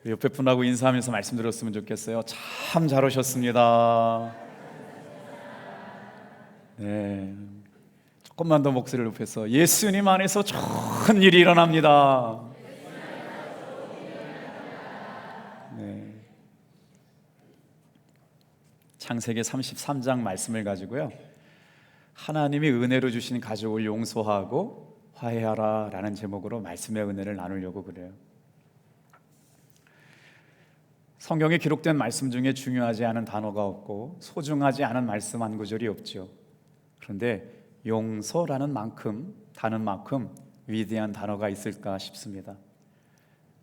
옆에 분하고 인사하면서 말씀드렸으면 좋겠어요. 참 잘 오셨습니다. 네, 조금만 더 목소리를 높여서 예수님 안에서 좋은 일이 일어납니다. 네, 창세기 33장 말씀을 가지고요, 하나님이 은혜로 주신 가족을 용서하고 화해하라 라는 제목으로 말씀의 은혜를 나누려고 그래요. 성경에 기록된 말씀 중에 중요하지 않은 단어가 없고 소중하지 않은 말씀 한 구절이 없죠. 그런데 용서라는 단어만큼 위대한 단어가 있을까 싶습니다.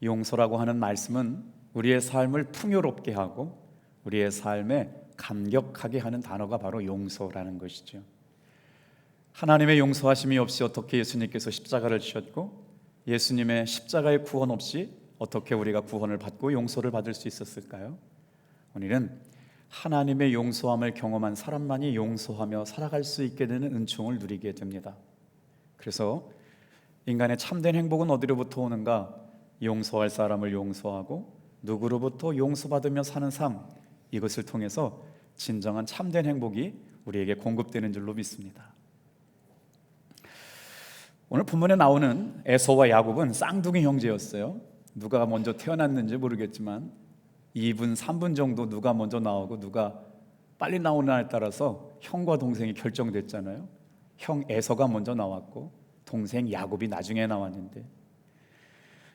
용서라고 하는 말씀은 우리의 삶을 풍요롭게 하고 우리의 삶에 감격하게 하는 단어가 바로 용서라는 것이죠. 하나님의 용서하심이 없이 어떻게 예수님께서 십자가를 지셨고 예수님의 십자가의 구원 없이 어떻게 우리가 구원을 받고 용서를 받을 수 있었을까요? 오늘은 하나님의 용서함을 경험한 사람만이 용서하며 살아갈 수 있게 되는 은총을 누리게 됩니다. 그래서 인간의 참된 행복은 어디로부터 오는가? 용서할 사람을 용서하고 누구로부터 용서받으며 사는 삶, 이것을 통해서 진정한 참된 행복이 우리에게 공급되는 줄로 믿습니다. 오늘 본문에 나오는 에서와 야곱은 쌍둥이 형제였어요. 누가 먼저 태어났는지 모르겠지만 2분, 3분 정도 누가 먼저 나오고 누가 빨리 나오느냐에 따라서 형과 동생이 결정됐잖아요. 형 에서가 먼저 나왔고 동생 야곱이 나중에 나왔는데,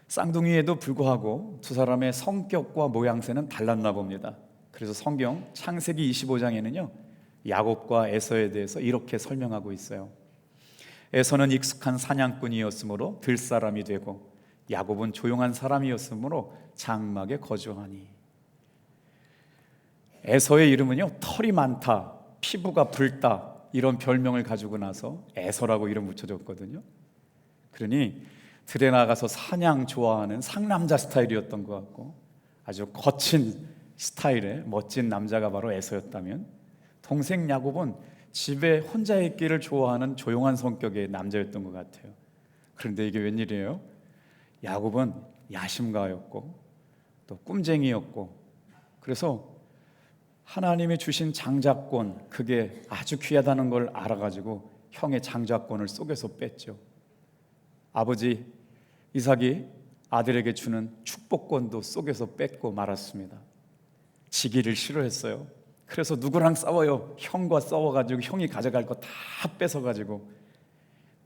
쌍둥이에도 불구하고 두 사람의 성격과 모양새는 달랐나 봅니다. 그래서 성경 창세기 25장에는요 야곱과 에서에 대해서 이렇게 설명하고 있어요. 에서는 익숙한 사냥꾼이었으므로 들사람이 되고 야곱은 조용한 사람이었으므로 장막에 거주하니. 에서의 이름은요 털이 많다, 피부가 붉다, 이런 별명을 가지고 나서 에서라고 이름 붙여줬거든요. 그러니 들에 나가서 사냥 좋아하는 상남자 스타일이었던 것 같고 아주 거친 스타일의 멋진 남자가 바로 에서였다면, 동생 야곱은 집에 혼자 있기를 좋아하는 조용한 성격의 남자였던 것 같아요. 그런데 이게 웬일이에요? 야곱은 야심가였고 또 꿈쟁이였고, 그래서 하나님이 주신 장자권, 그게 아주 귀하다는 걸 알아가지고 형의 장자권을 속에서 뺐죠. 아버지 이삭이 아들에게 주는 축복권도 속에서 뺏고 말았습니다. 지기를 싫어했어요. 그래서 누구랑 싸워요? 형과 싸워가지고 형이 가져갈 거 다 뺏어가지고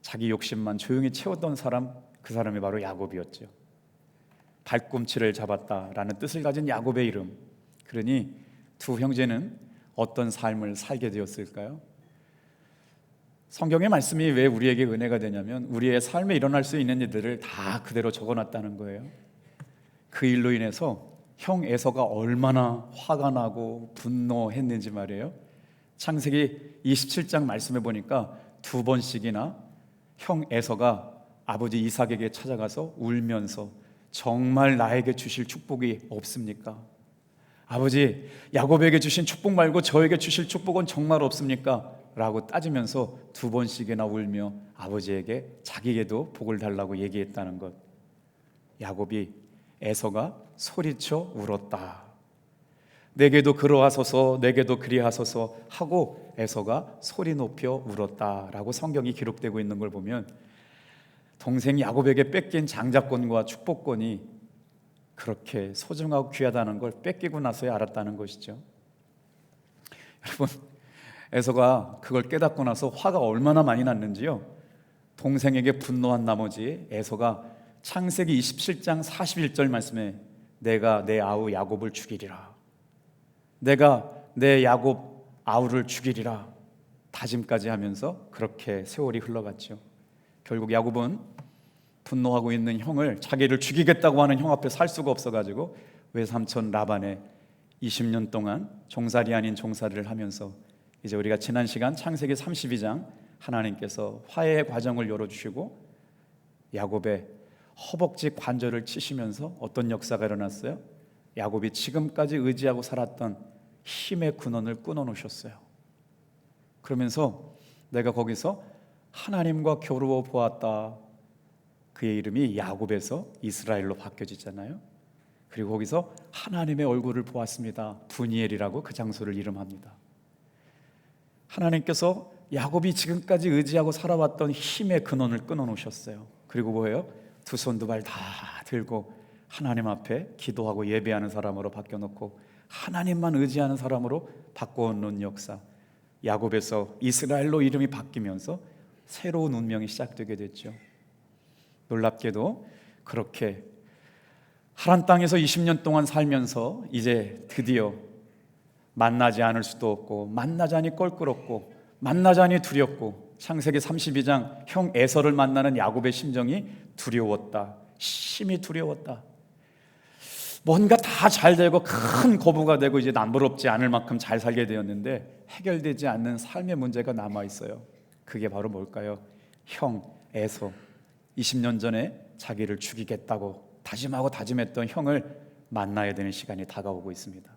자기 욕심만 조용히 채웠던 사람, 그 사람이 바로 야곱이었죠. 발꿈치를 잡았다라는 뜻을 가진 야곱의 이름. 그러니 두 형제는 어떤 삶을 살게 되었을까요? 성경의 말씀이 왜 우리에게 은혜가 되냐면 우리의 삶에 일어날 수 있는 일들을 다 그대로 적어놨다는 거예요. 그 일로 인해서 형 에서가 얼마나 화가 나고 분노했는지 말이에요. 창세기 27장 말씀해 보니까 2번씩이나 형 에서가 아버지 이삭에게 찾아가서 울면서 정말 나에게 주실 축복이 없습니까? 아버지 야곱에게 주신 축복 말고 저에게 주실 축복은 정말 없습니까? 라고 따지면서 2번씩이나 울며 아버지에게 자기에게도 복을 달라고 얘기했다는 것. 야곱이 에서가 소리쳐 울었다. 내게도 그러하소서, 내게도 그리하소서 하고 에서가 소리 높여 울었다라고 성경이 기록되고 있는 걸 보면 동생 야곱에게 뺏긴 장자권과 축복권이 그렇게 소중하고 귀하다는 걸 뺏기고 나서야 알았다는 것이죠. 여러분, 에서가 그걸 깨닫고 나서 화가 얼마나 많이 났는지요. 동생에게 분노한 나머지 에서가 창세기 27장 41절 말씀에 내가 내 아우 야곱을 죽이리라, 내가 내 야곱 아우를 죽이리라 다짐까지 하면서 그렇게 세월이 흘러갔죠. 결국 야곱은 분노하고 있는 형을, 자기를 죽이겠다고 하는 형 앞에 살 수가 없어가지고 외삼촌 라반의 20년 동안 종살이 아닌 종살이를 하면서, 이제 우리가 지난 시간 창세기 32장 하나님께서 화해의 과정을 열어주시고 야곱의 허벅지 관절을 치시면서 어떤 역사가 일어났어요? 야곱이 지금까지 의지하고 살았던 힘의 근원을 끊어놓으셨어요. 그러면서 내가 거기서 하나님과 겨루어 보았다. 그의 이름이 야곱에서 이스라엘로 바뀌어지잖아요. 그리고 거기서 하나님의 얼굴을 보았습니다. 브니엘이라고 그 장소를 이름합니다. 하나님께서 야곱이 지금까지 의지하고 살아왔던 힘의 근원을 끊어놓으셨어요. 그리고 뭐예요? 두 손 두 발 다 들고 하나님 앞에 기도하고 예배하는 사람으로 바뀌어놓고 하나님만 의지하는 사람으로 바꿔놓은 역사. 야곱에서 이스라엘로 이름이 바뀌면서 새로운 운명이 시작되게 됐죠. 놀랍게도 그렇게 하란 땅에서 20년 동안 살면서 이제 드디어 만나지 않을 수도 없고 만나자니 껄끄럽고 만나자니 두렵고 창세기 32장 형 에서를 만나는 야곱의 심정이 두려웠다. 심히 두려웠다. 뭔가 다 잘 되고 큰 거부가 되고 이제 남부럽지 않을 만큼 잘 살게 되었는데 해결되지 않는 삶의 문제가 남아있어요. 그게 바로 뭘까요? 형 에서 20년 전에 자기를 죽이겠다고 다짐하고 다짐했던 형을 만나야 되는 시간이 다가오고 있습니다.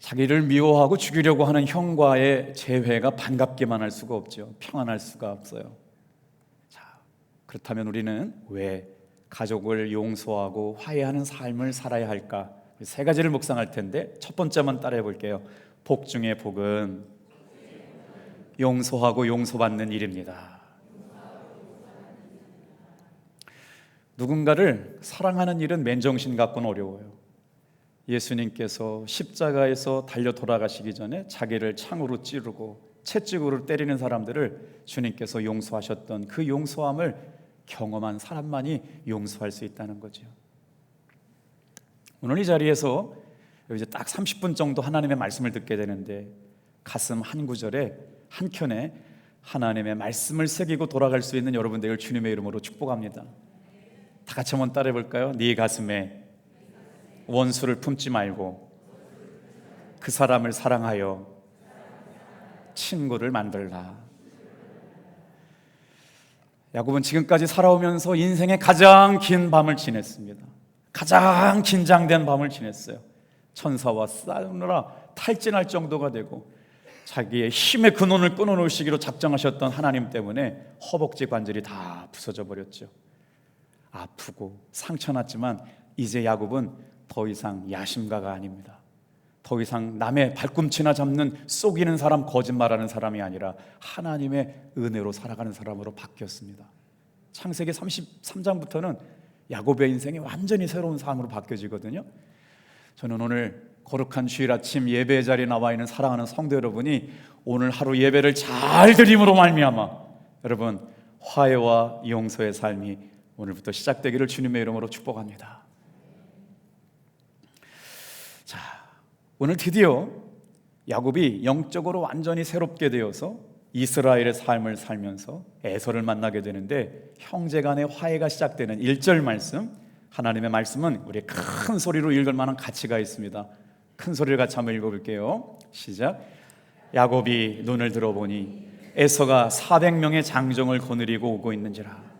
자기를 미워하고 죽이려고 하는 형과의 재회가 반갑기만 할 수가 없죠. 평안할 수가 없어요. 자, 그렇다면 우리는 왜 가족을 용서하고 화해하는 삶을 살아야 할까? 세 가지를 묵상할 텐데 첫 번째만 따라해 볼게요. 복 중의 복은 용서하고 용서받는 일입니다. 누군가를 사랑하는 일은 맨정신 갖고는 어려워요. 예수님께서 십자가에서 달려 돌아가시기 전에 자기를 창으로 찌르고 채찍으로 때리는 사람들을 주님께서 용서하셨던 그 용서함을 경험한 사람만이 용서할 수 있다는 거죠. 오늘 이 자리에서 이제 딱 30분 정도 하나님의 말씀을 듣게 되는데 가슴 한 구절에 한 켠에 하나님의 말씀을 새기고 돌아갈 수 있는 여러분들을 주님의 이름으로 축복합니다. 다 같이 한번 따라해 볼까요? 네 가슴에 원수를 품지 말고 그 사람을 사랑하여 친구를 만들라. 야곱은 지금까지 살아오면서 인생의 가장 긴 밤을 지냈습니다. 가장 긴장된 밤을 지냈어요. 천사와 싸우느라 탈진할 정도가 되고 자기의 힘의 근원을 끊어놓으시기로 작정하셨던 하나님 때문에 허벅지 관절이 다 부서져 버렸죠. 아프고 상처났지만 이제 야곱은 더 이상 야심가가 아닙니다. 더 이상 남의 발꿈치나 잡는 속이는 사람, 거짓말하는 사람이 아니라 하나님의 은혜로 살아가는 사람으로 바뀌었습니다. 창세기 33장부터는 야곱의 인생이 완전히 새로운 삶으로 바뀌어지거든요. 저는 오늘 거룩한 주일 아침 예배의 자리에 나와 있는 사랑하는 성도 여러분이 오늘 하루 예배를 잘 드림으로 말미암아 여러분 화해와 용서의 삶이 오늘부터 시작되기를 주님의 이름으로 축복합니다. 자, 오늘 드디어 야곱이 영적으로 완전히 새롭게 되어서 이스라엘의 삶을 살면서 에서를 만나게 되는데 형제 간의 화해가 시작되는 1절 말씀, 하나님의 말씀은 우리 큰 소리로 읽을 만한 가치가 있습니다. 큰 소리를 같이 한번 읽어볼게요. 시작. 야곱이 눈을 들어보니 에서가 400명의 장정을 거느리고 오고 있는지라.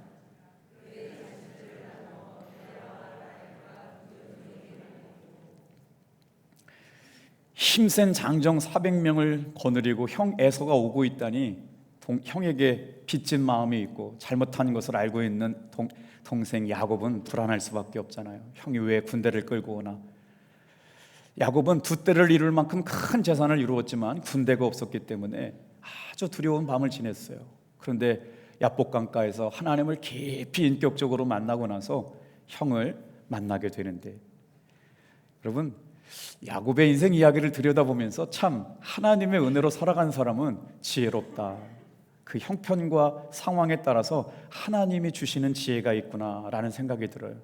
힘센 장정 400명을 거느리고 형 에서가 오고 있다니 형에게 빚진 마음이 있고 잘못한 것을 알고 있는 동생 야곱은 불안할 수밖에 없잖아요. 형이 왜 군대를 끌고 오나. 야곱은 두 때를 이룰 만큼 큰 재산을 이루었지만 군대가 없었기 때문에 아주 두려운 밤을 지냈어요. 그런데 야복강가에서 하나님을 깊이 인격적으로 만나고 나서 형을 만나게 되는데 여러분 야곱의 인생 이야기를 들여다보면서 참 하나님의 은혜로 살아간 사람은 지혜롭다. 그 형편과 상황에 따라서 하나님이 주시는 지혜가 있구나라는 생각이 들어요.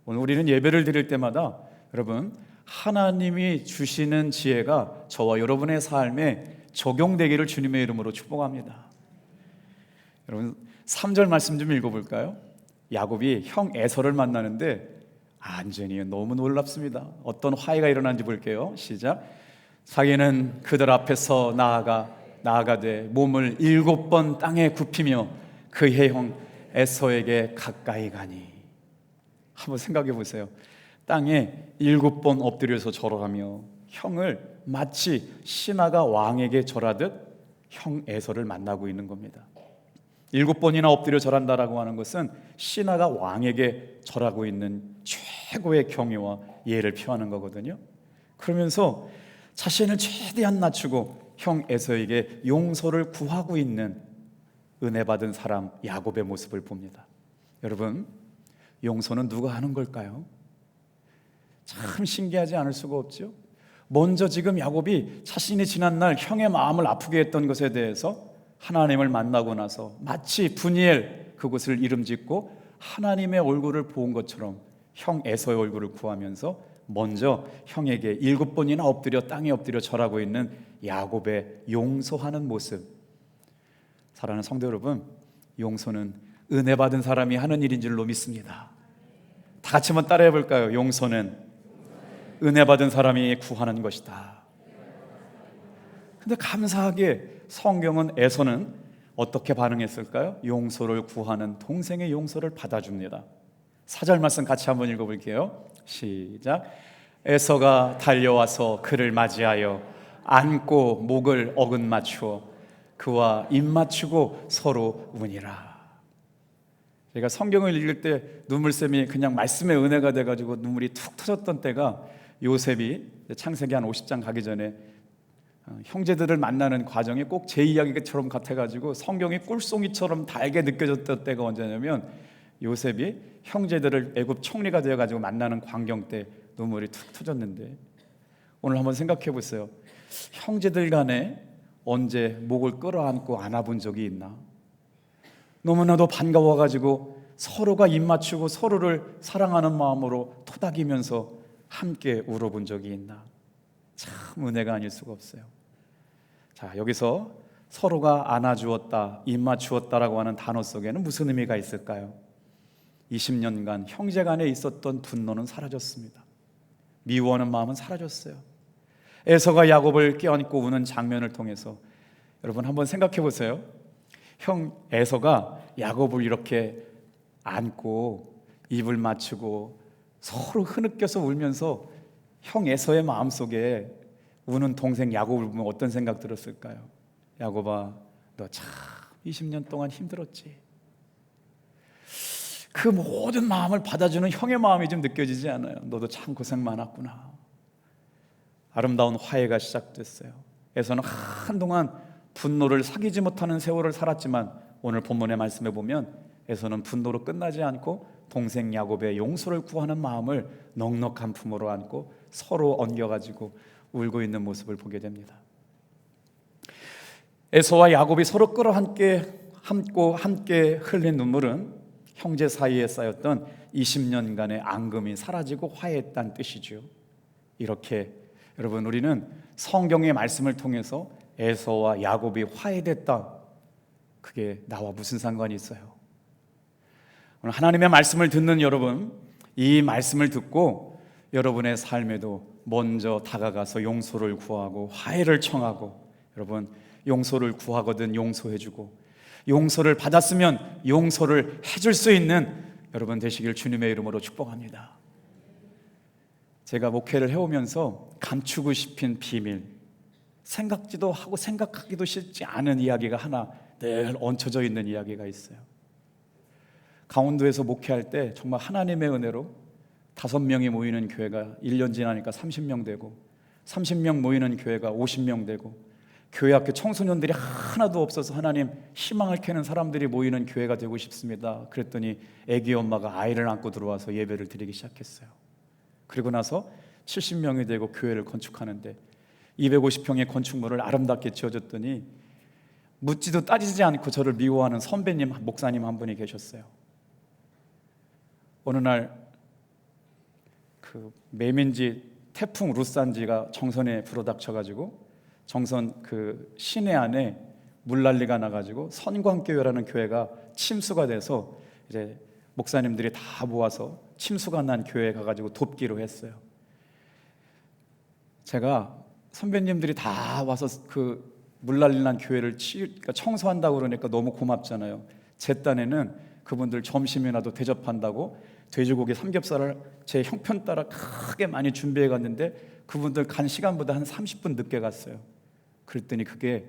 오늘 우리는 예배를 드릴 때마다 여러분 하나님이 주시는 지혜가 저와 여러분의 삶에 적용되기를 주님의 이름으로 축복합니다. 여러분 3절 말씀 좀 읽어볼까요? 야곱이 형 에서를 만나는데 완전히 너무 놀랍습니다. 어떤 화해가 일어난지 볼게요. 시작. 자기는 그들 앞에서 나아가되 몸을 7번 땅에 굽히며 그의 형 에서에게 가까이 가니. 한번 생각해 보세요. 땅에 7번 엎드려서 절하며 형을 마치 신하가 왕에게 절하듯 형 에서를 만나고 있는 겁니다. 7번이나 엎드려 절한다라고 하는 것은 신하가 왕에게 절하고 있는 최고의 경외와 예를 표하는 거거든요. 그러면서 자신을 최대한 낮추고 형 에서에게 용서를 구하고 있는 은혜 받은 사람 야곱의 모습을 봅니다. 여러분, 용서는 누가 하는 걸까요? 참 신기하지 않을 수가 없죠. 먼저 지금 야곱이 자신이 지난날 형의 마음을 아프게 했던 것에 대해서 하나님을 만나고 나서 마치 분이엘 그곳을 이름짓고 하나님의 얼굴을 본 것처럼 형 에서의 얼굴을 구하면서 먼저 형에게 7번이나 엎드려 땅에 엎드려 절하고 있는 야곱의 용서하는 모습. 사랑하는 성도 여러분, 용서는 은혜 받은 사람이 하는 일인 줄로 믿습니다. 다 같이 한번 따라해 볼까요? 용서는 은혜 받은 사람이 구하는 것이다. 근데 감사하게 성경은 에서는 어떻게 반응했을까요? 용서를 구하는 동생의 용서를 받아줍니다. 4절 말씀 같이 한번 읽어볼게요. 시작. 에서가 달려와서 그를 맞이하여 안고 목을 어긋 맞추어 그와 입 맞추고 서로 우니라. 제가 성경을 읽을 때 눈물샘이 그냥 말씀의 은혜가 돼가지고 눈물이 툭 터졌던 때가 요셉이 창세기 한 50장 가기 전에 형제들을 만나는 과정이 꼭 제 이야기처럼 같아가지고 성경이 꿀송이처럼 달게 느껴졌던 때가 언제냐면 요셉이 형제들을 애굽 총리가 되어가지고 만나는 광경 때 눈물이 툭 터졌는데, 오늘 한번 생각해 보세요. 형제들 간에 언제 목을 끌어안고 안아본 적이 있나? 너무나도 반가워가지고 서로가 입 맞추고 서로를 사랑하는 마음으로 토닥이면서 함께 울어본 적이 있나? 참 은혜가 아닐 수가 없어요. 자, 여기서 서로가 안아주었다, 입 맞추었다라고 하는 단어 속에는 무슨 의미가 있을까요? 20년간 형제 간에 있었던 분노는 사라졌습니다. 미워하는 마음은 사라졌어요. 에서가 야곱을 껴안고 우는 장면을 통해서 여러분 한번 생각해 보세요. 형 에서가 야곱을 이렇게 안고 입을 맞추고 서로 흐느껴서 울면서 형 에서의 마음속에 우는 동생 야곱을 보면 어떤 생각 들었을까요? 야곱아, 너 참 20년 동안 힘들었지. 그 모든 마음을 받아주는 형의 마음이 좀 느껴지지 않아요? 너도 참 고생 많았구나. 아름다운 화해가 시작됐어요. 에서는 한동안 분노를 사귀지 못하는 세월을 살았지만 오늘 본문의 말씀에 보면 에서는 분노로 끝나지 않고 동생 야곱의 용서를 구하는 마음을 넉넉한 품으로 안고 서로 엉겨가지고 울고 있는 모습을 보게 됩니다. 에서와 야곱이 서로 끌어안고 함께 흘린 눈물은 형제 사이에 쌓였던 20년간의 앙금이 사라지고 화해했다는 뜻이죠. 이렇게 여러분, 우리는 성경의 말씀을 통해서 에서와 야곱이 화해됐다. 그게 나와 무슨 상관이 있어요? 오늘 하나님의 말씀을 듣는 여러분, 이 말씀을 듣고 여러분의 삶에도 먼저 다가가서 용서를 구하고 화해를 청하고, 여러분 용서를 구하거든 용서해주고 용서를 받았으면 용서를 해줄 수 있는 여러분 되시길 주님의 이름으로 축복합니다. 제가 목회를 해오면서 감추고 싶은 비밀, 생각지도 하고 생각하기도 싫지 않은 이야기가 하나 늘 얹혀져 있는 이야기가 있어요. 강원도에서 목회할 때 정말 하나님의 은혜로 5명이 모이는 교회가 1년 지나니까 30명 되고 30명 모이는 교회가 50명 되고 교회 앞에 청소년들이 하나도 없어서 하나님 희망을 캐는 사람들이 모이는 교회가 되고 싶습니다. 그랬더니 아기 엄마가 아이를 안고 들어와서 예배를 드리기 시작했어요. 그리고 나서 70명이 되고 교회를 건축하는데 250평의 건축물을 아름답게 지어줬더니 묻지도 따지지 않고 저를 미워하는 선배님, 목사님 한 분이 계셨어요. 어느 날 그 매민지 태풍 루산지가 정선에 불어닥쳐가지고 정선 그 시내 안에 물난리가 나가지고 선광교회라는 교회가 침수가 돼서 이제 목사님들이 다 모아서 침수가 난 교회에 가가지고 돕기로 했어요. 제가 선배님들이 다 와서 그 물난리 난 교회를 그러니까 청소한다고 그러니까 너무 고맙잖아요. 제 딴에는 그분들 점심이라도 대접한다고 돼지고기 삼겹살을 제 형편 따라 크게 많이 준비해 갔는데 그분들 간 시간보다 한 30분 늦게 갔어요. 그랬더니 그게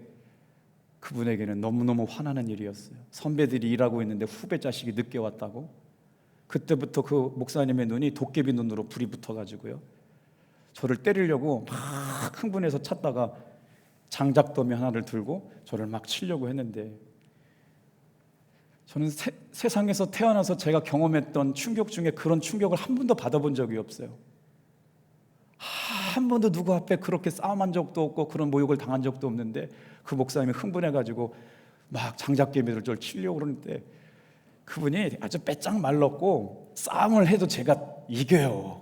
그분에게는 너무너무 화나는 일이었어요. 선배들이 일하고 있는데 후배 자식이 늦게 왔다고. 그때부터 그 목사님의 눈이 도깨비 눈으로 불이 붙어가지고요, 저를 때리려고 막 흥분해서 찾다가 장작더미 하나를 들고 저를 막 치려고 했는데, 저는 세상에서 태어나서 제가 경험했던 충격 중에 그런 충격을 한 번도 받아본 적이 없어요. 한 번도 누구 앞에 그렇게 싸움한 적도 없고 그런 모욕을 당한 적도 없는데, 그 목사님이 흥분해가지고 막 장작개미를 저를 치려고 그러는데, 그분이 아주 빼짝 말랐고 싸움을 해도 제가 이겨요.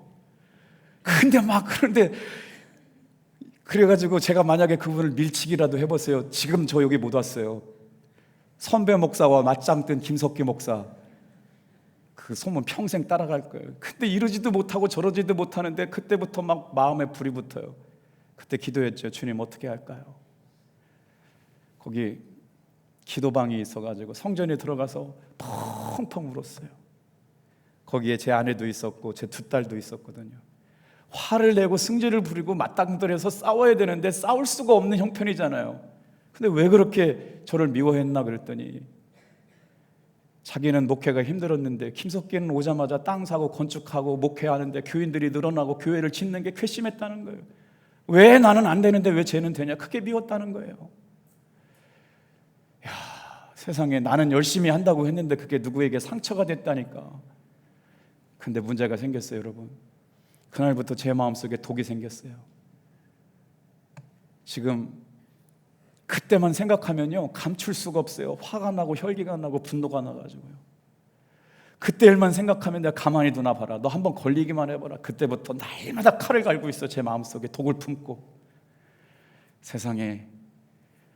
근데 막 그런데 그래가지고 제가 만약에 그분을 밀치기라도 해보세요. 지금 저 여기 못 왔어요. 선배 목사와 맞짱 뜬 김석기 목사, 그 소문 평생 따라갈 거예요. 근데 이러지도 못하고 저러지도 못하는데 그때부터 막 마음에 불이 붙어요. 그때 기도했죠. 주님, 어떻게 할까요? 거기 기도방이 있어가지고 성전에 들어가서 펑펑 울었어요. 거기에 제 아내도 있었고 제 두 딸도 있었거든요. 화를 내고 승질을 부리고 맞닥뜨려서 싸워야 되는데 싸울 수가 없는 형편이잖아요. 근데 왜 그렇게 저를 미워했나 그랬더니, 자기는 목회가 힘들었는데 김석기는 오자마자 땅 사고 건축하고 목회하는데 교인들이 늘어나고 교회를 짓는 게 괘씸했다는 거예요. 왜 나는 안 되는데 왜 쟤는 되냐, 크게 미웠다는 거예요. 야, 세상에 나는 열심히 한다고 했는데 그게 누구에게 상처가 됐다니까. 근데 문제가 생겼어요, 여러분. 그날부터 제 마음속에 독이 생겼어요. 지금 그때만 생각하면요, 감출 수가 없어요. 화가 나고 혈기가 나고 분노가 나가지고요. 그때 일만 생각하면 내가 가만히 두나 봐라, 너 한번 걸리기만 해봐라. 그때부터 날마다 칼을 갈고 있어. 제 마음속에 독을 품고. 세상에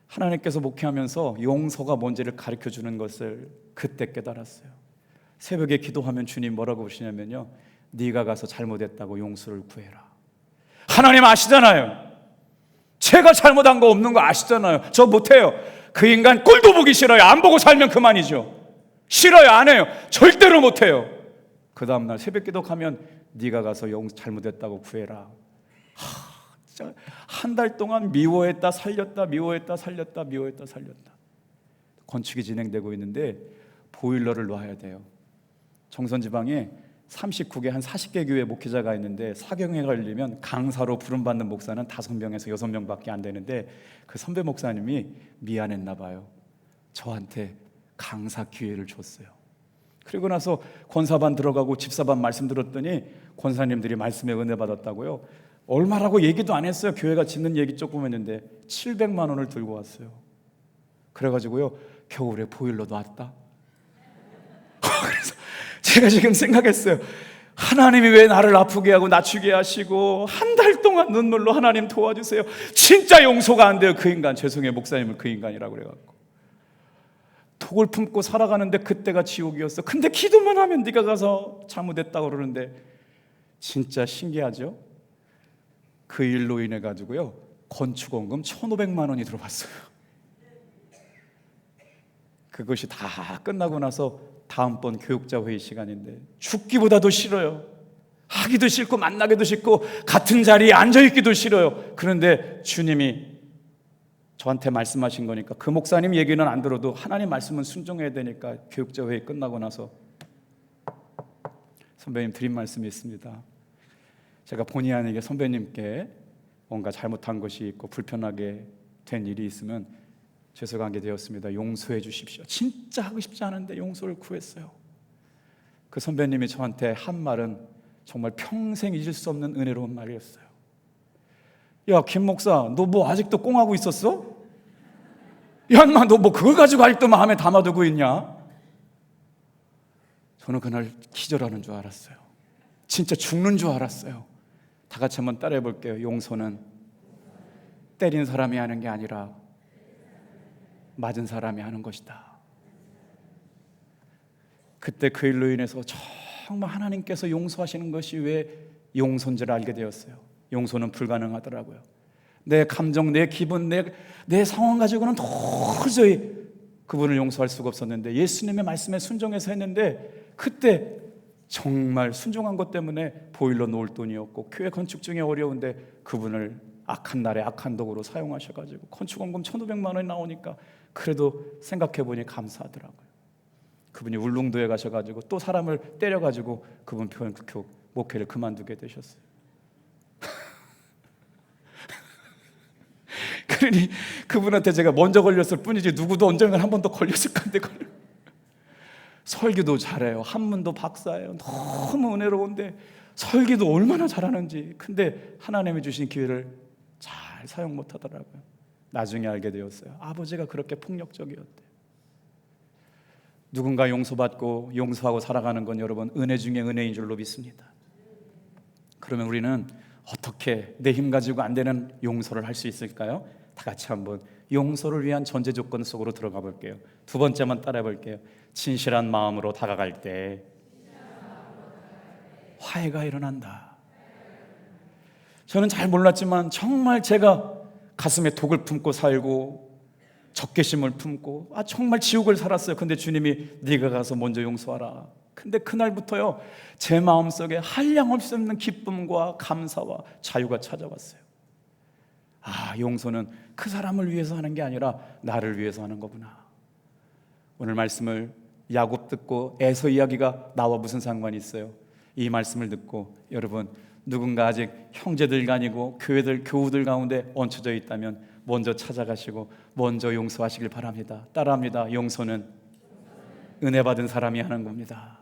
하나님께서 목회하면서 용서가 뭔지를 가르쳐주는 것을 그때 깨달았어요. 새벽에 기도하면 주님 뭐라고 하시냐면요, 네가 가서 잘못했다고 용서를 구해라. 하나님 아시잖아요. 제가 잘못한 거 없는 거 아시잖아요. 저 못해요. 그 인간 꼴도 보기 싫어요. 안 보고 살면 그만이죠. 싫어요. 안 해요. 절대로 못해요. 그 다음날 새벽 기도하면 네가 가서 잘못했다고 구해라. 진짜 한 달 동안 미워했다 살렸다, 미워했다 살렸다, 미워했다 살렸다. 건축이 진행되고 있는데 보일러를 놔야 돼요. 정선지방에 39개 한 40개 교회 목회자가 있는데 사경회가 열리면 강사로 부름받는 목사는 5명에서 6명밖에 안 되는데, 그 선배 목사님이 미안했나 봐요. 저한테 강사 기회를 줬어요. 그리고 나서 권사반 들어가고 집사반 말씀 들었더니 권사님들이 말씀에 은혜 받았다고요. 얼마라고 얘기도 안 했어요. 교회가 짓는 얘기 조금 했는데 700만 원을 들고 왔어요. 그래가지고요, 겨울에 보일러 놨다. 그래서 제가 지금 생각했어요. 하나님이 왜 나를 아프게 하고 낮추게 하시고 한 달 동안 눈물로 하나님 도와주세요. 진짜 용서가 안 돼요. 그 인간, 죄송해요 목사님을 그 인간이라고 그래갖고 독을 품고 살아가는데 그때가 지옥이었어. 근데 기도만 하면 네가 가서 잘못했다고 그러는데, 진짜 신기하죠? 그 일로 인해 가지고요, 건축원금 1,500만 원이 들어왔어요. 그것이 다 끝나고 나서 다음번 교육자 회의 시간인데 죽기보다도 싫어요. 하기도 싫고 만나기도 싫고 같은 자리에 앉아있기도 싫어요. 그런데 주님이 저한테 말씀하신 거니까, 그 목사님 얘기는 안 들어도 하나님 말씀은 순종해야 되니까 교육자 회의 끝나고 나서 선배님 드린 말씀이 있습니다. 제가 본의 아니게 선배님께 뭔가 잘못한 것이 있고 불편하게 된 일이 있으면 죄송하게 되었습니다. 용서해 주십시오. 진짜 하고 싶지 않은데 용서를 구했어요. 그 선배님이 저한테 한 말은 정말 평생 잊을 수 없는 은혜로운 말이었어요. 야, 김 목사, 너 뭐 아직도 꽁하고 있었어? 야, 인마, 너 뭐 그걸 가지고 아직도 마음에 담아두고 있냐? 저는 그날 기절하는 줄 알았어요. 진짜 죽는 줄 알았어요. 다 같이 한번 따라해 볼게요. 용서는 때린 사람이 하는 게 아니라 맞은 사람이 하는 것이다. 그때 그 일로 인해서 정말 하나님께서 용서하시는 것이 왜 용서인지를 알게 되었어요. 용서는 불가능하더라고요. 내 감정, 내 기분, 내 상황 가지고는 도저히 그분을 용서할 수가 없었는데, 예수님의 말씀에 순종해서 했는데, 그때 정말 순종한 것 때문에 보일러 놓을 돈이 없고 교회 건축 중에 어려운데 그분을 악한 날에 악한 도구로 사용하셔가지고 건축원금 1,500만 원이 나오니까 그래도 생각해보니 감사하더라고요. 그분이 울릉도에 가셔가지고 또 사람을 때려가지고 그분 교육 목회를 그만두게 되셨어요. 그러니 그분한테 제가 먼저 걸렸을 뿐이지 누구도 언젠가 한 번 더 걸렸을 건데 설교도 잘해요. 한문도 박사예요. 너무 은혜로운데 설교도 얼마나 잘하는지. 근데 하나님이 주신 기회를 잘 사용 못하더라고요. 나중에 알게 되었어요. 아버지가 그렇게 폭력적이었대요. 누군가 용서받고 용서하고 살아가는 건 여러분 은혜 중에 은혜인 줄로 믿습니다. 그러면 우리는 어떻게 내 힘 가지고 안 되는 용서를 할 수 있을까요? 다 같이 한번 용서를 위한 전제 조건 속으로 들어가 볼게요. 두 번째만 따라해 볼게요. 진실한 마음으로 다가갈 때 화해가 일어난다. 저는 잘 몰랐지만 정말 제가 가슴에 독을 품고 살고 적개심을 품고 정말 지옥을 살았어요. 근데 주님이 네가 가서 먼저 용서하라. 근데 그날부터요 제 마음속에 한량할 수 없는 기쁨과 감사와 자유가 찾아왔어요. 용서는 그 사람을 위해서 하는 게 아니라 나를 위해서 하는 거구나. 오늘 말씀을 야곱 듣고 에서 이야기가 나와 무슨 상관이 있어요? 이 말씀을 듣고 여러분 누군가 아직 형제들가 아니고 교우들 가운데 얹혀져 있다면 먼저 찾아가시고 먼저 용서하시길 바랍니다. 따라합니다. 용서는 은혜 받은 사람이 하는 겁니다.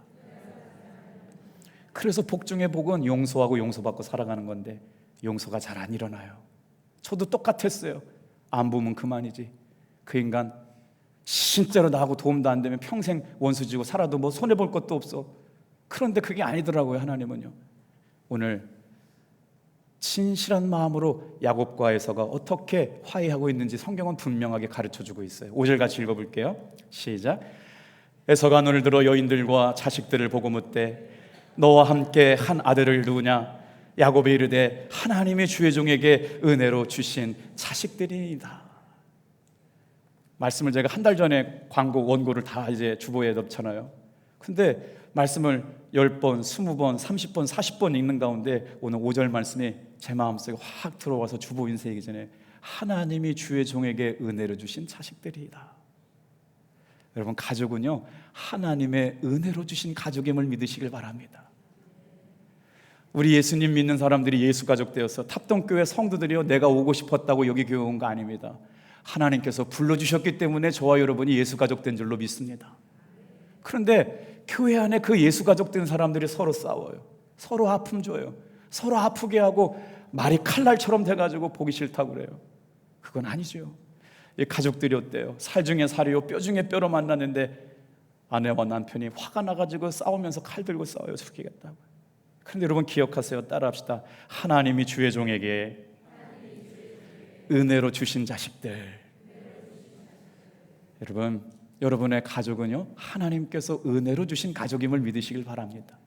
그래서 복 중에 복은 용서하고 용서받고 살아가는 건데 용서가 잘 안 일어나요. 저도 똑같았어요. 안 보면 그만이지. 그 인간 진짜로 나하고 도움도 안 되면 평생 원수 지고 살아도 뭐 손해볼 것도 없어. 그런데 그게 아니더라고요. 하나님은요. 오늘 진실한 마음으로 야곱과 에서가 어떻게 화해하고 있는지 성경은 분명하게 가르쳐주고 있어요. 5절 같이 읽어볼게요. 시작. 에서가 눈을 들어 여인들과 자식들을 보고 묻되 너와 함께 한 아들을 두느냐? 야곱이 이르되 하나님의 주의 종에게 은혜로 주신 자식들이다. 말씀을 제가 한 달 전에 광고 원고를 다 이제 주보에 넣잖아요. 근데 말씀을 10번, 20번, 30번, 40번 읽는 가운데 오늘 5절 말씀이 제 마음속에 확 들어와서 주보 인쇄하기 전에 하나님이 주의 종에게 은혜로 주신 자식들이다. 여러분 가족은요 하나님의 은혜로 주신 가족임을 믿으시길 바랍니다. 우리 예수님 믿는 사람들이 예수 가족 되어서 탑동교회 성도들이요 내가 오고 싶었다고 여기 교회 온 거 아닙니다. 하나님께서 불러주셨기 때문에 저와 여러분이 예수 가족 된 줄로 믿습니다. 그런데 교회 안에 그 예수 가족 된 사람들이 서로 싸워요. 서로 아픔 줘요. 서로 아프게 하고 말이 칼날처럼 돼가지고 보기 싫다고 그래요. 그건 아니죠. 이 가족들이 어때요? 살 중에 살이요 뼈 중에 뼈로 만났는데 아내와 남편이 화가 나가지고 싸우면서 칼 들고 싸워요. 죽이겠다고. 그런데 여러분 기억하세요. 따라합시다. 하나님이 주의 종에게 은혜로 주신 자식들. 여러분, 여러분의 가족은요 하나님께서 은혜로 주신 가족임을 믿으시길 바랍니다.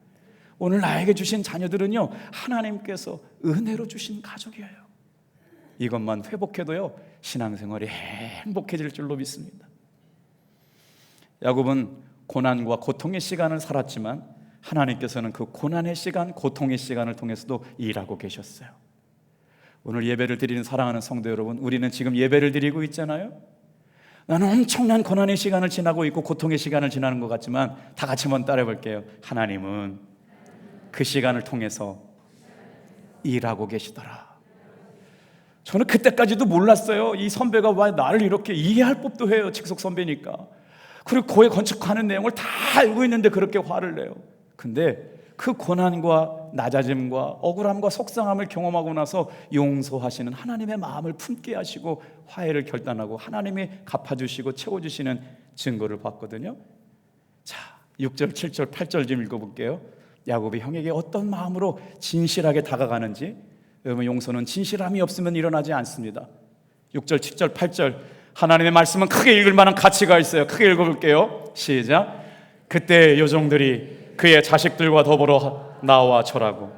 오늘 나에게 주신 자녀들은요 하나님께서 은혜로 주신 가족이에요. 이것만 회복해도요 신앙생활이 행복해질 줄로 믿습니다. 야곱은 고난과 고통의 시간을 살았지만 하나님께서는 그 고난의 시간, 고통의 시간을 통해서도 일하고 계셨어요. 오늘 예배를 드리는 사랑하는 성도 여러분, 우리는 지금 예배를 드리고 있잖아요. 나는 엄청난 고난의 시간을 지나고 있고 고통의 시간을 지나는 것 같지만 다 같이 한번 따라해 볼게요. 하나님은 그 시간을 통해서 일하고 계시더라. 저는 그때까지도 몰랐어요. 이 선배가 왜 나를 이렇게 이해할 법도 해요. 직속 선배니까. 그리고 교회 건축하는 내용을 다 알고 있는데 그렇게 화를 내요. 근데 그 고난과 낮아짐과 억울함과 속상함을 경험하고 나서 용서하시는 하나님의 마음을 품게 하시고 화해를 결단하고 하나님이 갚아주시고 채워주시는 증거를 봤거든요. 자, 6절, 7절, 8절 좀 읽어볼게요. 야곱이 형에게 어떤 마음으로 진실하게 다가가는지. 여러분 용서는 진실함이 없으면 일어나지 않습니다. 6절, 7절, 8절 하나님의 말씀은 크게 읽을 만한 가치가 있어요. 크게 읽어볼게요. 시작. 그때 요종들이 그의 자식들과 더불어 나와 절하고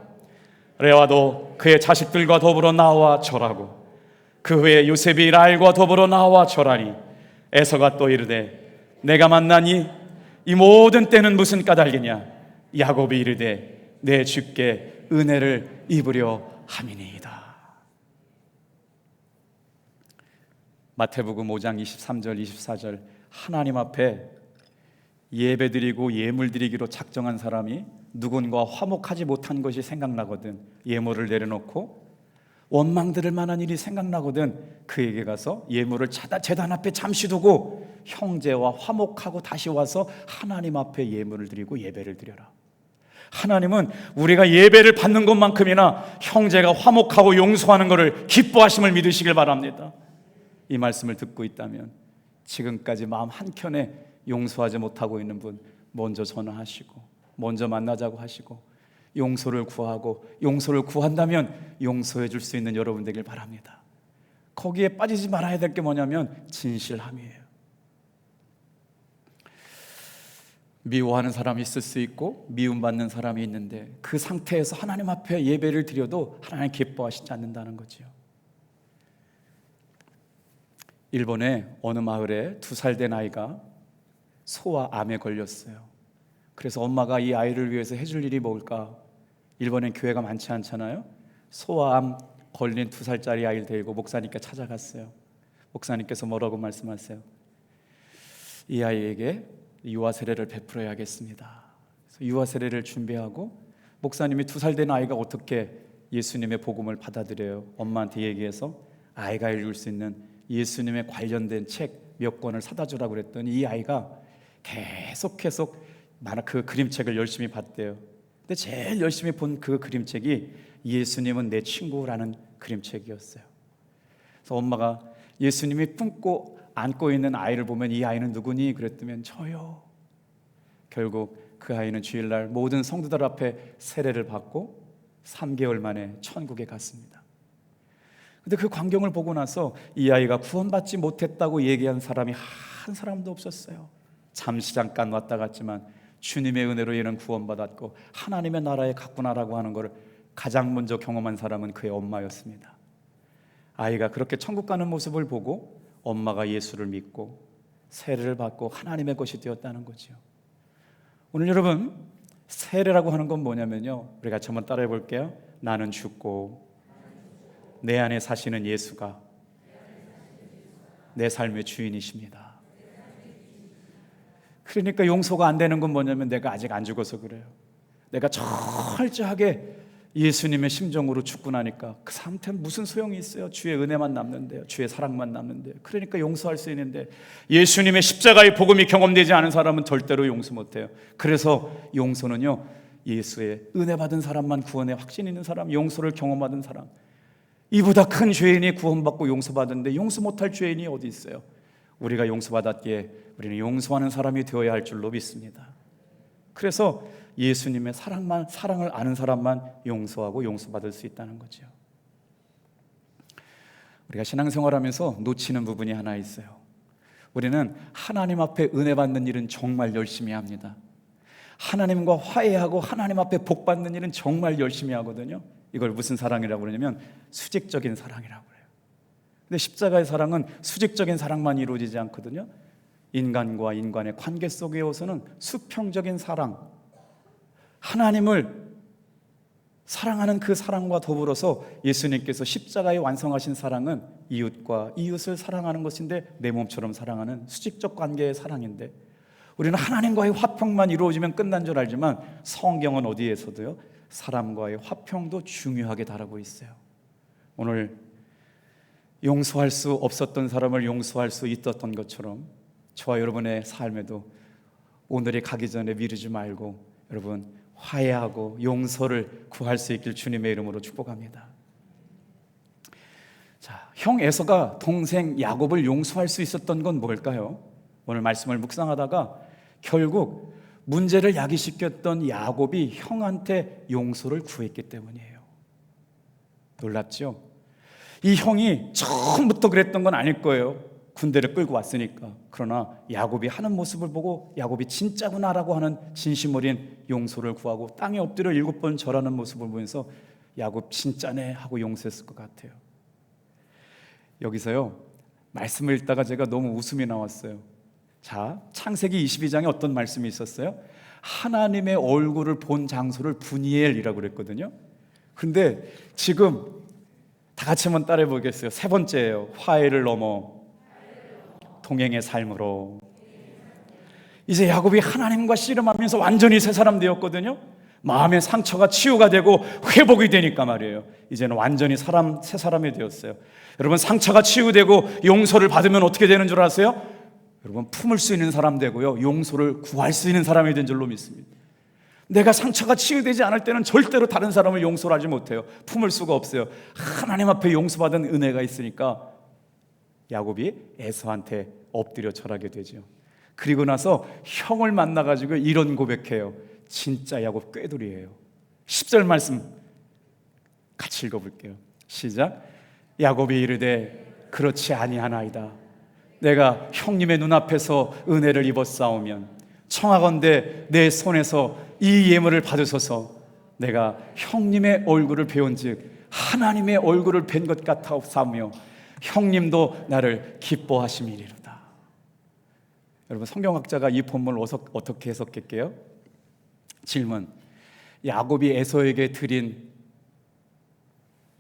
레아도 그의 자식들과 더불어 나와 절하고 그 후에 요셉이 라헬과 더불어 나와 절하니 에서가 또 이르되 내가 만나니 이 모든 때는 무슨 까닭이냐. 야곱이 이르되 내 주께 은혜를 입으려 함이니이다. 마태복음 5장 23절 24절 하나님 앞에 예배드리고 예물드리기로 작정한 사람이 누군가 화목하지 못한 것이 생각나거든 예물을 내려놓고 원망들을 만한 일이 생각나거든 그에게 가서 예물을 제단 앞에 잠시 두고 형제와 화목하고 다시 와서 하나님 앞에 예물을 드리고 예배를 드려라. 하나님은 우리가 예배를 받는 것만큼이나 형제가 화목하고 용서하는 것을 기뻐하심을 믿으시길 바랍니다. 이 말씀을 듣고 있다면 지금까지 마음 한켠에 용서하지 못하고 있는 분 먼저 전화하시고 먼저 만나자고 하시고 용서를 구하고 용서를 구한다면 용서해 줄 수 있는 여러분 되길 바랍니다. 거기에 빠지지 말아야 될 게 뭐냐면 진실함이에요. 미워하는 사람이 있을 수 있고 미움받는 사람이 있는데 그 상태에서 하나님 앞에 예배를 드려도 하나님 기뻐하시지 않는다는 거죠. 일본의 어느 마을에 2살 된 아이가 소와 암에 걸렸어요. 그래서 엄마가 이 아이를 위해서 해줄 일이 뭘까? 일본엔 교회가 많지 않잖아요. 소와 암 걸린 2살짜리 아이를 데리고 목사님께 찾아갔어요. 목사님께서 뭐라고 말씀하세요? 이 아이에게 유아 세례를 베풀어야겠습니다. 그래서 유아 세례를 준비하고 목사님이 2살 된 아이가 어떻게 예수님의 복음을 받아들여요? 엄마한테 얘기해서 아이가 읽을 수 있는 예수님에 관련된 책 몇 권을 사다 주라고 그랬더니 이 아이가 계속 그 그림책을 열심히 봤대요. 근데 제일 열심히 본 그 그림책이 예수님은 내 친구라는 그림책이었어요. 그래서 엄마가 예수님이 품고 안고 있는 아이를 보면 이 아이는 누구니? 그랬더니 저요. 결국 그 아이는 주일날 모든 성도들 앞에 세례를 받고 3개월 만에 천국에 갔습니다. 근데 그 광경을 보고 나서 이 아이가 구원받지 못했다고 얘기한 사람이 한 사람도 없었어요. 잠시 잠깐 왔다 갔지만 주님의 은혜로 얘는 구원받았고 하나님의 나라에 갔구나라고 하는 것을 가장 먼저 경험한 사람은 그의 엄마였습니다. 아이가 그렇게 천국 가는 모습을 보고 엄마가 예수를 믿고 세례를 받고 하나님의 것이 되었다는 거죠. 오늘 여러분 세례라고 하는 건 뭐냐면요, 우리 같이 한번 따라해 볼게요. 나는 죽고 내 안에 사시는 예수가 내 삶의 주인이십니다. 그러니까 용서가 안 되는 건 뭐냐면 내가 아직 안 죽어서 그래요. 내가 철저하게 예수님의 심정으로 죽고 나니까 그 상태는 무슨 소용이 있어요? 주의 은혜만 남는데요, 주의 사랑만 남는데요. 그러니까 용서할 수 있는데 예수님의 십자가의 복음이 경험되지 않은 사람은 절대로 용서 못해요. 그래서 용서는요, 예수의 은혜 받은 사람만 구원의 확신 있는 사람, 용서를 경험받은 사람, 이보다 큰 죄인이 구원받고 용서받는데 용서 못할 죄인이 어디 있어요? 우리가 용서받았기에 우리는 용서하는 사람이 되어야 할 줄로 믿습니다. 그래서 예수님의 사랑을 아는 사람만 용서하고 용서받을 수 있다는 거죠. 우리가 신앙생활하면서 놓치는 부분이 하나 있어요. 우리는 하나님 앞에 은혜 받는 일은 정말 열심히 합니다. 하나님과 화해하고 하나님 앞에 복 받는 일은 정말 열심히 하거든요. 이걸 무슨 사랑이라고 그러냐면 수직적인 사랑이라고 그래요. 근데 십자가의 사랑은 수직적인 사랑만 이루어지지 않거든요. 인간과 인간의 관계 속에서는 수평적인 사랑, 하나님을 사랑하는 그 사랑과 더불어서 예수님께서 십자가에 완성하신 사랑은 이웃과 이웃을 사랑하는 것인데 내 몸처럼 사랑하는 수직적 관계의 사랑인데, 우리는 하나님과의 화평만 이루어지면 끝난 줄 알지만 성경은 어디에서도요, 사람과의 화평도 중요하게 다루고 있어요. 오늘 용서할 수 없었던 사람을 용서할 수 있었던 것처럼 저와 여러분의 삶에도 오늘이 가기 전에 미루지 말고 여러분 화해하고 용서를 구할 수 있길 주님의 이름으로 축복합니다. 자, 형 에서가 동생 야곱을 용서할 수 있었던 건 뭘까요? 오늘 말씀을 묵상하다가 결국 문제를 야기시켰던 야곱이 형한테 용서를 구했기 때문이에요. 놀랍죠? 이 형이 처음부터 그랬던 건 아닐 거예요. 군대를 끌고 왔으니까. 그러나 야곱이 하는 모습을 보고 야곱이 진짜구나라고 하는 진심 어린 용서를 구하고 땅에 엎드려 7번 절하는 모습을 보면서 야곱 진짜네 하고 용서했을 것 같아요. 여기서요, 말씀을 읽다가 제가 너무 웃음이 나왔어요. 자, 창세기 22장에 어떤 말씀이 있었어요? 하나님의 얼굴을 본 장소를 분이엘이라고 그랬거든요. 근데 지금 다 같이 한번 따라해 보겠어요. 세 번째예요. 화해를 넘어 동행의 삶으로. 이제 야곱이 하나님과 씨름하면서 완전히 새 사람 되었거든요. 마음의 상처가 치유가 되고 회복이 되니까 말이에요. 이제는 완전히 새 사람이 되었어요. 여러분, 상처가 치유되고 용서를 받으면 어떻게 되는 줄 아세요? 여러분, 품을 수 있는 사람 되고요, 용서를 구할 수 있는 사람이 된 줄로 믿습니다. 내가 상처가 치유되지 않을 때는 절대로 다른 사람을 용서를 하지 못해요. 품을 수가 없어요. 하나님 앞에 용서받은 은혜가 있으니까 야곱이 에서한테 엎드려 절하게 되죠. 그리고 나서 형을 만나가지고 이런 고백해요. 진짜 야곱 꾀돌이에요. 10절 말씀 같이 읽어볼게요. 시작. 야곱이 이르되 그렇지 아니하나이다. 내가 형님의 눈앞에서 은혜를 입었사오면 청하건대 내 손에서 이 예물을 받으소서. 내가 형님의 얼굴을 배운즉 하나님의 얼굴을 뵌 것 같아오사며 형님도 나를 기뻐하심이리로다. 여러분, 성경학자가 이 본문을 어떻게 해석할게요? 질문. 야곱이 에서에게 드린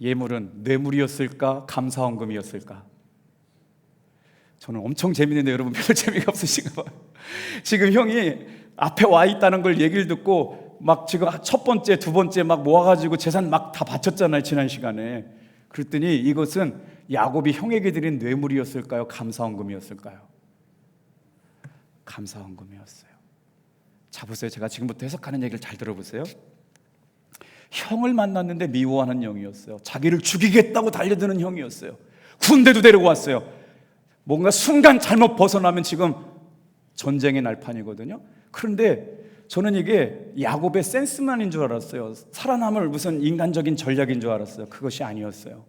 예물은 뇌물이었을까? 감사헌금이었을까? 저는 엄청 재밌는데 여러분 별로 재미가 없으신가 봐요. 지금 형이 앞에 와 있다는 걸 얘기를 듣고 막 지금 첫 번째, 두 번째 막 모아가지고 재산 막 다 바쳤잖아요, 지난 시간에. 그랬더니 이것은 야곱이 형에게 드린 뇌물이었을까요? 감사헌금이었을까요? 감사헌금이었어요. 자, 보세요. 제가 지금부터 해석하는 얘기를 잘 들어보세요. 형을 만났는데 미워하는 형이었어요. 자기를 죽이겠다고 달려드는 형이었어요. 군대도 데리고 왔어요. 뭔가 순간 잘못 벗어나면 지금 전쟁의 날판이거든요. 그런데 저는 이게 야곱의 센스만인 줄 알았어요. 살아남을 무슨 인간적인 전략인 줄 알았어요. 그것이 아니었어요.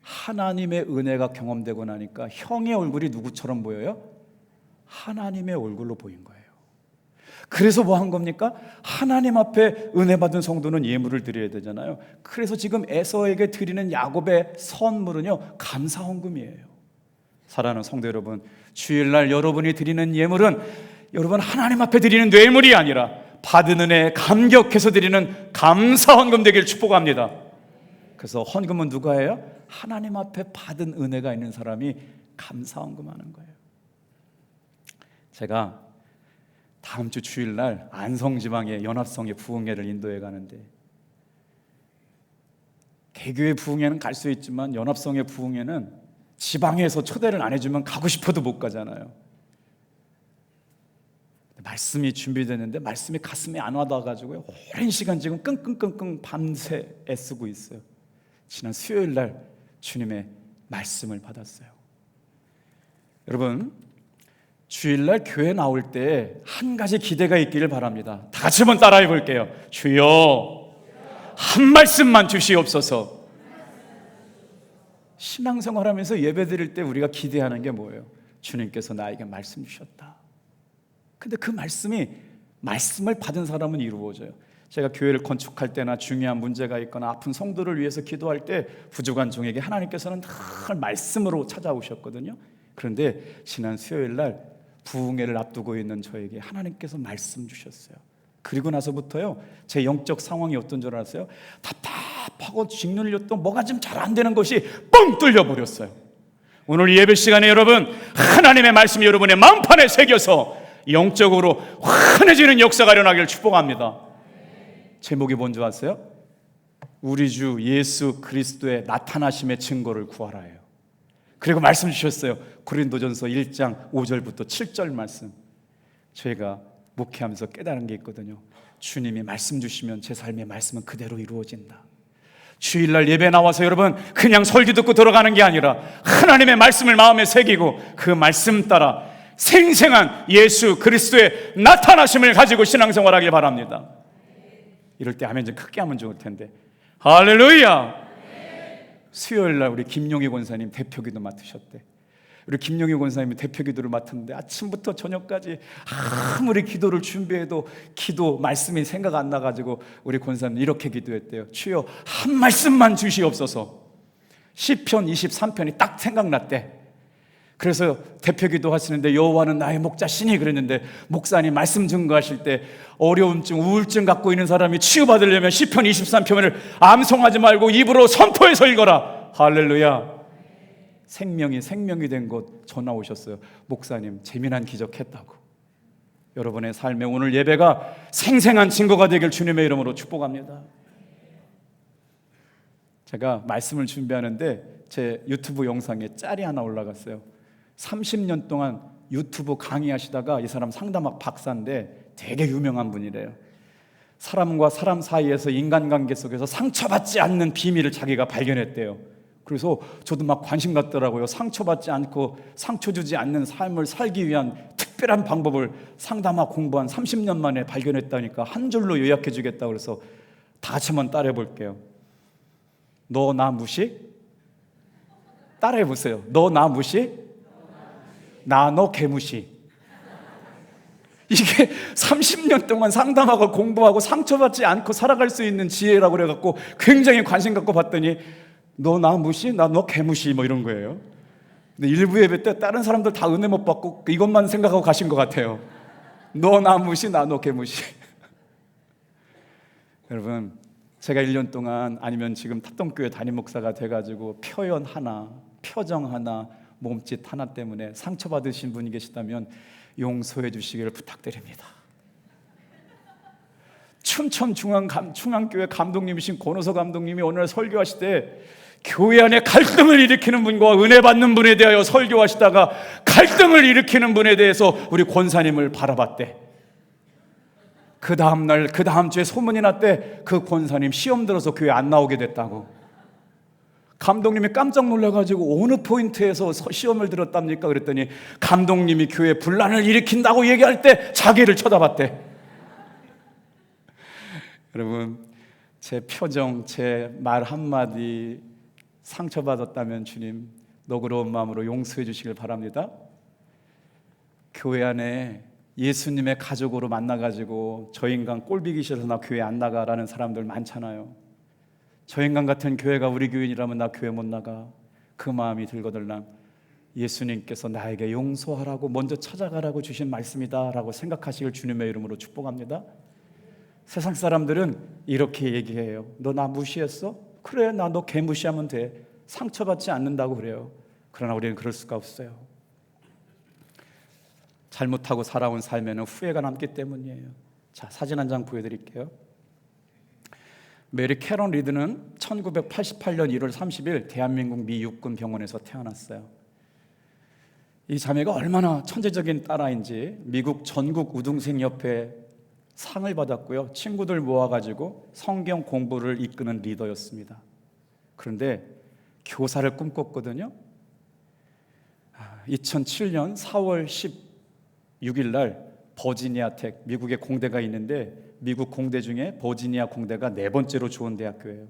하나님의 은혜가 경험되고 나니까 형의 얼굴이 누구처럼 보여요? 하나님의 얼굴로 보인 거예요. 그래서 뭐 한 겁니까? 하나님 앞에 은혜 받은 성도는 예물을 드려야 되잖아요. 그래서 지금 에서에게 드리는 야곱의 선물은요, 감사헌금이에요. 사랑하는 성도 여러분, 주일날 여러분이 드리는 예물은 여러분 하나님 앞에 드리는 뇌물이 아니라 받은 은혜에 감격해서 드리는 감사헌금 되길 축복합니다. 그래서 헌금은 누가 해요? 하나님 앞에 받은 은혜가 있는 사람이 감사헌금하는 거예요. 제가 다음 주 주일날 안성지방의 연합성의 부흥회를 인도해 가는데, 개교의 부흥회는 갈 수 있지만 연합성의 부흥회는 지방에서 초대를 안 해주면 가고 싶어도 못 가잖아요. 말씀이 준비됐는데 말씀이 가슴에 안 와닿아가지고 오랜 시간 지금 끙끙끙끙 밤새 애쓰고 있어요. 지난 수요일날 주님의 말씀을 받았어요. 여러분, 주일날 교회 나올 때 한 가지 기대가 있기를 바랍니다. 다 같이 한번 따라해 볼게요. 주여 한 말씀만 주시옵소서. 신앙생활하면서 예배 드릴 때 우리가 기대하는 게 뭐예요? 주님께서 나에게 말씀 주셨다. 근데 그 말씀을 받은 사람은 이루어져요. 제가 교회를 건축할 때나 중요한 문제가 있거나 아픈 성도를 위해서 기도할 때 부족한 종에게 하나님께서는 늘 말씀으로 찾아오셨거든요. 그런데 지난 수요일날 부흥회를 앞두고 있는 저에게 하나님께서 말씀 주셨어요. 그리고 나서부터요, 제 영적 상황이 어떤 줄 알았어요? 답답하고 짓눌렸던 뭐가 좀 잘 안 되는 것이 뻥 뚫려버렸어요. 오늘 예배 시간에 여러분, 하나님의 말씀이 여러분의 마음판에 새겨서 영적으로 환해지는 역사가 일어나기를 축복합니다. 제목이 뭔지 아세요? 우리 주 예수 그리스도의 나타나심의 증거를 구하라예요. 그리고 말씀 주셨어요. 고린도전서 1장 5절부터 7절 말씀. 저희가 목회하면서 깨달은 게 있거든요. 주님이 말씀 주시면 제 삶의 말씀은 그대로 이루어진다. 주일날 예배 나와서 여러분 그냥 설교 듣고 들어가는 게 아니라 하나님의 말씀을 마음에 새기고 그 말씀 따라 생생한 예수 그리스도의 나타나심을 가지고 신앙생활하길 바랍니다. 이럴 때 아멘 좀 크게 하면 좋을 텐데. 할렐루야. 수요일날 우리 김용희 권사님 대표기도 맡으셨대. 우리 김용희 권사님이 대표기도를 맡았는데 아침부터 저녁까지 아무리 기도를 준비해도 기도 말씀이 생각 안 나가지고 우리 권사님 이렇게 기도했대요. 주여 한 말씀만 주시옵소서. 시편 23편이 딱 생각났대. 그래서 대표기도 하시는데 여호와는 나의 목자시니 그랬는데 목사님 말씀 증거하실 때 어려움증, 우울증 갖고 있는 사람이 치유받으려면 시편 23편을 암송하지 말고 입으로 선포해서 읽어라. 할렐루야. 생명이 된 곳 전화 오셨어요. 목사님, 재미난 기적했다고. 여러분의 삶에 오늘 예배가 생생한 증거가 되길 주님의 이름으로 축복합니다. 제가 말씀을 준비하는데 제 유튜브 영상에 짤이 하나 올라갔어요. 30년 동안 유튜브 강의하시다가 이 사람 상담학 박사인데 되게 유명한 분이래요. 사람과 사람 사이에서 인간관계 속에서 상처받지 않는 비밀을 자기가 발견했대요. 그래서 저도 막 관심 갖더라고요. 상처받지 않고 상처 주지 않는 삶을 살기 위한 특별한 방법을 상담학 공부한 30년 만에 발견했다니까 한 줄로 요약해 주겠다고 그래서 다 같이 한번 따라해 볼게요. 너 나 무시? 따라해 보세요. 너 나 무시? 나 너 개무시. 이게 30년 동안 상담하고 공부하고 상처받지 않고 살아갈 수 있는 지혜라고 그래갖고 굉장히 관심 갖고 봤더니 너 나 무시? 나 너 개무시 뭐 이런 거예요. 근데 일부 예배 때 다른 사람들 다 은혜 못 받고 이것만 생각하고 가신 것 같아요. 너 나 무시? 나 너 개무시. 여러분, 제가 1년 동안 아니면 지금 탑동교회 담임 목사가 돼가지고 표현 하나, 표정 하나, 몸짓 하나 때문에 상처받으신 분이 계시다면 용서해 주시기를 부탁드립니다. 춘천 중앙교회 감독님이신 권호서 감독님이 오늘 설교하실 때 교회 안에 갈등을 일으키는 분과 은혜 받는 분에 대하여 설교하시다가 갈등을 일으키는 분에 대해서 우리 권사님을 바라봤대. 그 다음날, 그 다음 주에 소문이 났대. 그 권사님 시험 들어서 교회 안 나오게 됐다고. 감독님이 깜짝 놀라가지고 어느 포인트에서 시험을 들었답니까? 그랬더니 감독님이 교회 분란을 일으킨다고 얘기할 때 자기를 쳐다봤대. 여러분, 제 표정, 제 말 한마디 상처받았다면 주님 너그러운 마음으로 용서해 주시길 바랍니다. 교회 안에 예수님의 가족으로 만나가지고 저 인간 꼴보기 싫어서 나 교회 안 나가라는 사람들 많잖아요. 저 인간 같은 교회가 우리 교인이라면 나 교회 못 나가. 그 마음이 들거들랑 예수님께서 나에게 용서하라고 먼저 찾아가라고 주신 말씀이다 라고 생각하시길 주님의 이름으로 축복합니다. 세상 사람들은 이렇게 얘기해요. 너 나 무시했어? 그래, 나 너 개무시하면 돼. 상처받지 않는다고 그래요. 그러나 우리는 그럴 수가 없어요. 잘못하고 살아온 삶에는 후회가 남기 때문이에요. 자, 사진 한 장 보여드릴게요. 메리 캐런 리드는 1988년 1월 30일 대한민국 미 육군 병원에서 태어났어요. 이 자매가 얼마나 천재적인 딸아이인지 미국 전국 우등생협회 상을 받았고요. 친구들 모아가지고 성경 공부를 이끄는 리더였습니다. 그런데 교사를 꿈꿨거든요. 2007년 4월 16일 날 버지니아 텍, 미국의 공대가 있는데 미국 공대 중에 버지니아 공대가 4번째로 좋은 대학교예요.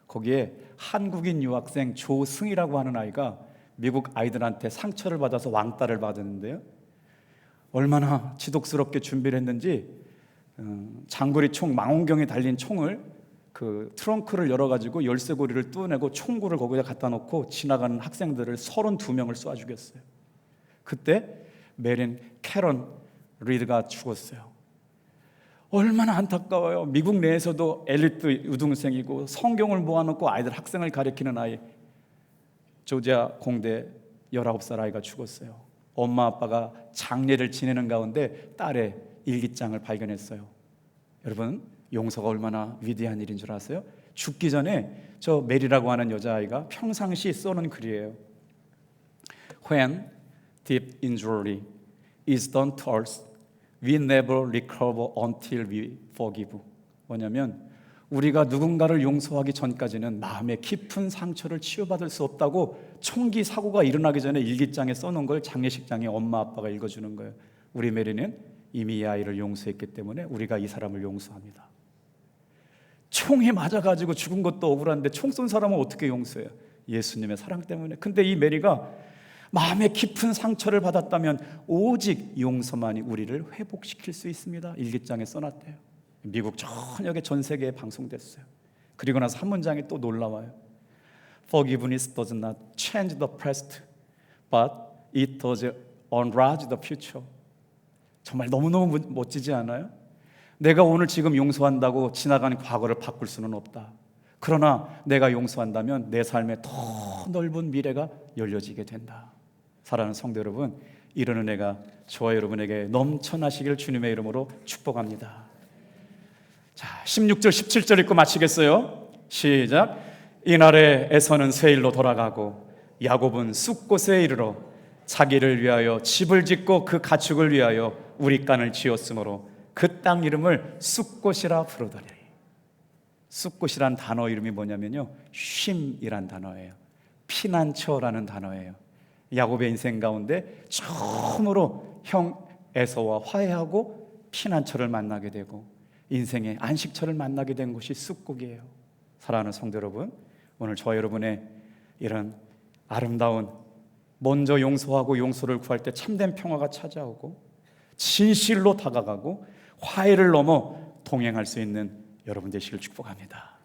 거기에 한국인 유학생 조승이라고 하는 아이가 미국 아이들한테 상처를 받아서 왕따를 받았는데요. 얼마나 지독스럽게 준비를 했는지 장거리 총 망원경에 달린 총을 그 트렁크를 열어가지고 열쇠고리를 뚫어내고 총구를 거기다 갖다 놓고 지나가는 학생들을 32명을 쏴 죽였어요. 그때 메린 캐런 리드가 죽었어요. 얼마나 안타까워요. 미국 내에서도 엘리트 우등생이고 성경을 모아놓고 아이들 학생을 가리키는 아이, 조지아 공대 19살 아이가 죽었어요. 엄마 아빠가 장례를 지내는 가운데 딸의 일기장을 발견했어요. 여러분, 용서가 얼마나 위대한 일인 줄 아세요? 죽기 전에 저 메리라고 하는 여자아이가 평상시 써놓은 글이에요. When deep injury is done to us, we never recover until we forgive. 뭐냐면 우리가 누군가를 용서하기 전까지는 마음의 깊은 상처를 치유받을 수 없다고 총기 사고가 일어나기 전에 일기장에 써놓은 걸 장례식장에 엄마 아빠가 읽어주는 거예요. 우리 메리는 이미 이 아이를 용서했기 때문에 우리가 이 사람을 용서합니다. 총에 맞아가지고 죽은 것도 억울한데 총 쏜 사람은 어떻게 용서해요? 예수님의 사랑 때문에. 근데 이 메리가 마음의 깊은 상처를 받았다면 오직 용서만이 우리를 회복시킬 수 있습니다. 일기장에 써놨대요. 미국 전역에 전 세계에 방송됐어요. 그리고 나서 한 문장이 또 놀라워요. Forgiveness does not change the past, but it does enlarge the future. 정말 너무너무 멋지지 않아요? 내가 오늘 지금 용서한다고 지나간 과거를 바꿀 수는 없다. 그러나 내가 용서한다면 내 삶에 더 넓은 미래가 열려지게 된다. 사랑하는 성도 여러분, 이런 은혜가 저와 여러분에게 넘쳐나시길 주님의 이름으로 축복합니다. 자, 16절 17절 읽고 마치겠어요. 시작. 이날에 에서는 세일로 돌아가고 야곱은 숫곳에 이르러 자기를 위하여 집을 짓고 그 가축을 위하여 우리간을 지었으므로 그 땅 이름을 숫곳이라 부르더니. 숫곳이란 단어 이름이 뭐냐면요, 쉼이란 단어예요. 피난처라는 단어예요. 야곱의 인생 가운데 처음으로 형 에서와 화해하고 피난처를 만나게 되고 인생의 안식처를 만나게 된 곳이 숫곳이에요. 사랑하는 성도 여러분, 오늘 저와 여러분의 이런 아름다운, 먼저 용서하고 용서를 구할 때 참된 평화가 찾아오고 진실로 다가가고 화해를 넘어 동행할 수 있는 여러분 되시길 축복합니다.